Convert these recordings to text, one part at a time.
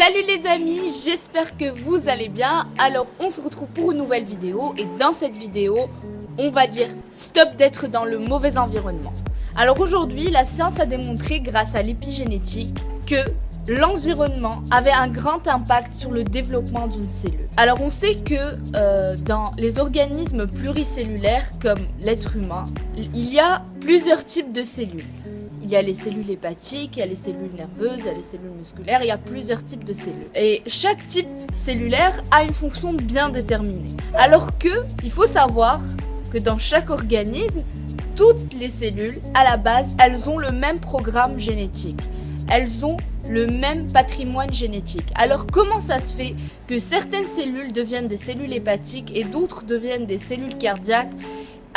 Salut les amis, j'espère que vous allez bien. Alors on se retrouve pour une nouvelle vidéo et dans cette vidéo, on va dire stop d'être dans le mauvais environnement. Alors aujourd'hui, la science a démontré grâce à l'épigénétique que l'environnement avait un grand impact sur le développement d'une cellule. Alors on sait que dans les organismes pluricellulaires comme l'être humain, il y a plusieurs types de cellules. Il y a les cellules hépatiques, il y a les cellules nerveuses, il y a les cellules musculaires, il y a plusieurs types de cellules. Et chaque type cellulaire a une fonction bien déterminée. Alors que, il faut savoir que dans chaque organisme, toutes les cellules, à la base, elles ont le même programme génétique. Elles ont le même patrimoine génétique. Alors comment ça se fait que certaines cellules deviennent des cellules hépatiques et d'autres deviennent des cellules cardiaques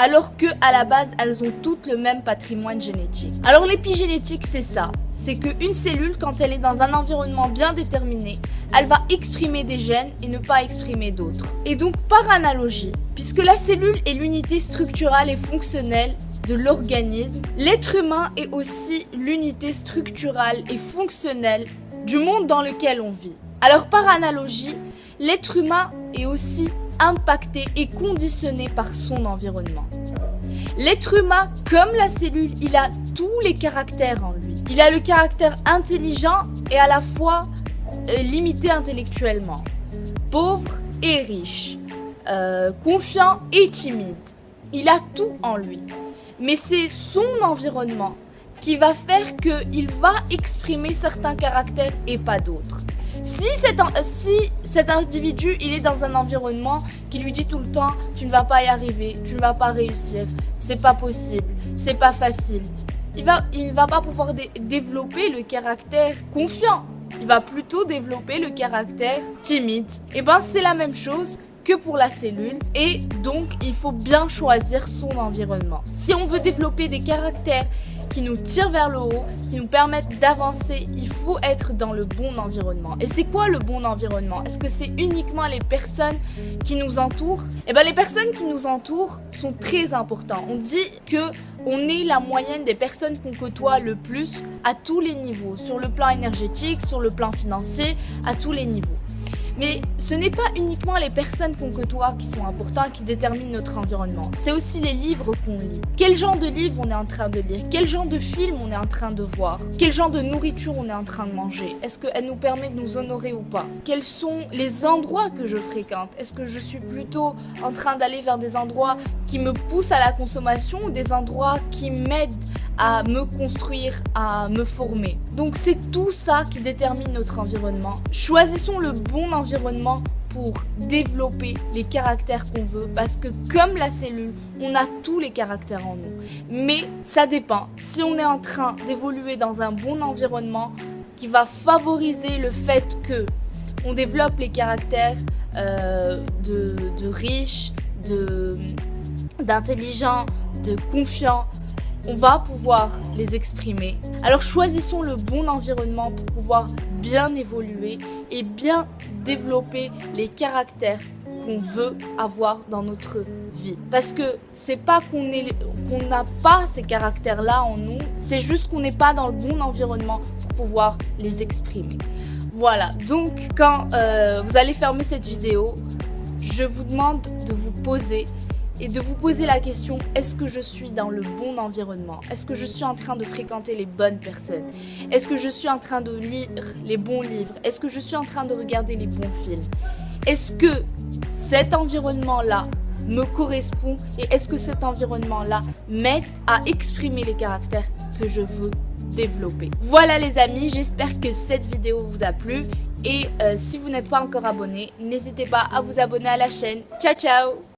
alors que à la base elles ont toutes le même patrimoine génétique? Alors l'épigénétique c'est ça, c'est qu'une cellule quand elle est dans un environnement bien déterminé, elle va exprimer des gènes et ne pas exprimer d'autres. Et donc par analogie, puisque la cellule est l'unité structurale et fonctionnelle de l'organisme, l'être humain est aussi l'unité structurale et fonctionnelle du monde dans lequel on vit. Alors par analogie, l'être humain est aussi impacté et conditionné par son environnement. L'être humain, comme la cellule, il a tous les caractères en lui. Il a le caractère intelligent et à la fois limité intellectuellement, pauvre et riche, confiant et timide. Il a tout en lui. Mais c'est son environnement qui va faire qu'il va exprimer certains caractères et pas d'autres. Si cet individu il est dans un environnement qui lui dit tout le temps tu ne vas pas y arriver, tu ne vas pas réussir, c'est pas possible, c'est pas facile, il va pas pouvoir développer le caractère confiant, il va plutôt développer le caractère timide. Et ben c'est la même chose que pour la cellule et donc il faut bien choisir son environnement. Si on veut développer des caractères qui nous tirent vers le haut, qui nous permettent d'avancer, il faut être dans le bon environnement. Et c'est quoi le bon environnement? Est-ce que c'est uniquement les personnes qui nous entourent? Eh bien les personnes qui nous entourent sont très importantes. On dit que on est la moyenne des personnes qu'on côtoie le plus à tous les niveaux, sur le plan énergétique, sur le plan financier, à tous les niveaux. Mais ce n'est pas uniquement les personnes qu'on côtoie qui sont importantes, qui déterminent notre environnement. C'est aussi les livres qu'on lit. Quel genre de livre on est en train de lire? Quel genre de film on est en train de voir? Quel genre de nourriture on est en train de manger? Est-ce qu'elle nous permet de nous honorer ou pas? Quels sont les endroits que je fréquente? Est-ce que je suis plutôt en train d'aller vers des endroits qui me poussent à la consommation ou des endroits qui m'aident à me construire, à me former? Donc c'est tout ça qui détermine notre environnement. Choisissons le bon environnement pour développer les caractères qu'on veut, parce que comme la cellule, on a tous les caractères en nous. Mais ça dépend. Si on est en train d'évoluer dans un bon environnement qui va favoriser le fait que on développe les caractères de riche, d'intelligent, de confiant, on va pouvoir les exprimer. Alors choisissons le bon environnement pour pouvoir bien évoluer et bien développer les caractères qu'on veut avoir dans notre vie. Parce que c'est pas qu'on n'a pas ces caractères-là en nous, c'est juste qu'on n'est pas dans le bon environnement pour pouvoir les exprimer. Voilà, donc quand vous allez fermer cette vidéo, je vous demande de vous poser et de vous poser la question, est-ce que je suis dans le bon environnement? Est-ce que je suis en train de fréquenter les bonnes personnes? Est-ce que je suis en train de lire les bons livres? Est-ce que je suis en train de regarder les bons films? Est-ce que cet environnement-là me correspond et est-ce que cet environnement-là m'aide à exprimer les caractères que je veux développer? Voilà les amis, j'espère que cette vidéo vous a plu et si vous n'êtes pas encore abonné, n'hésitez pas à vous abonner à la chaîne. Ciao ciao!